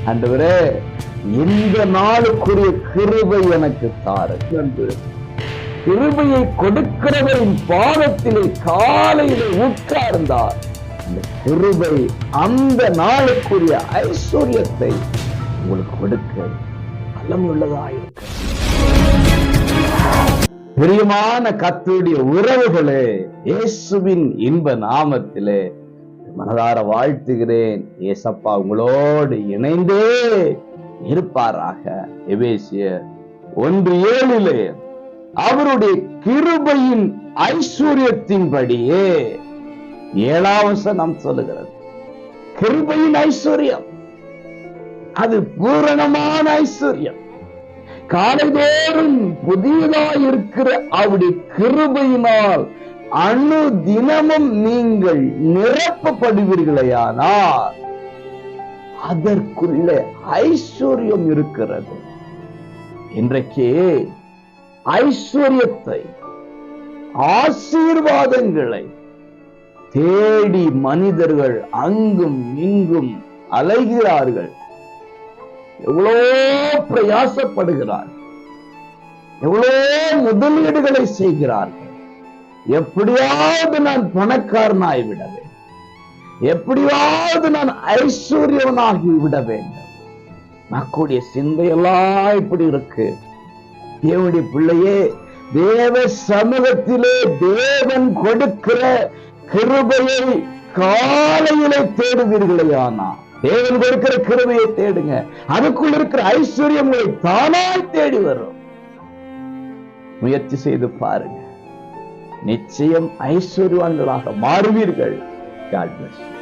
ஆண்டவரே, இந்த நாளுக்குரிய கிருபை எனக்கு தாரு என்று கிருபையை கொடுக்கிறவரின் பாதத்திலே காலையிலே உட்கார்ந்தார். அந்த கிருபை அந்த நாளுக்குரிய ஐஸ்வர்யத்தை உங்களுக்கு கொடுக்க பலமுள்ளதாயிருக்க. பிரியமான கர்த்தருடைய உறவுகளே, இயேசுவின் இன்ப நாமத்திலே மனதார வாழ்த்துகிறேன். ஏசப்பா உங்களோடு இணைந்தே இருப்பாராக. எபேசியர் 1:7 அவருடைய கிருபையின் ஐஸ்வர்யத்தின்படியே 7ஆம் வசனம் சொல்லுகிறது. கிருபையின் ஐஸ்வர்யம் அது பூரணமான ஐஸ்வர்யம். காலைதோறும் புதியதாய் இருக்கிற அவருடைய கிருபையினால் அணு தினமும் நீங்கள் நிரப்பப்படுவீர்களேயானால் அதற்குள்ள ஐஸ்வர்யம் இருக்கிறது. இன்றைக்கு ஐஸ்வர்யத்தை, ஆசீர்வாதங்களை தேடி மனிதர்கள் அங்கும் இங்கும் அலைகிறார்கள். எவ்வளோ பிரயாசப்படுகிறார்கள், எவ்வளோ முதலீடுகளை செய்கிறார்கள். எப்படியாவது நான் பணக்காரனாய் விட வேண்டும், எப்படியாவது நான் ஐஸ்வர்யவனாகி விட வேண்டும். மக்களுடைய சிந்தையெல்லாம் இப்படி இருக்கு. தேவனுடைய பிள்ளையே, தேவ சமூகத்திலே தேவன் கொடுக்கிற கிருபையை காலையிலே தேடுவீர்களேயானா, தேவன் கொடுக்கிற கிருபையை தேடுங்க. அதுக்குள்ள இருக்கிற ஐஸ்வர்யம் உங்களை தானாய் தேடி வரும். முயற்சி செய்து பாருங்க, நிச்சயம் ஐஸ்வர்யவான்களாக மாறுவீர்கள். God bless you.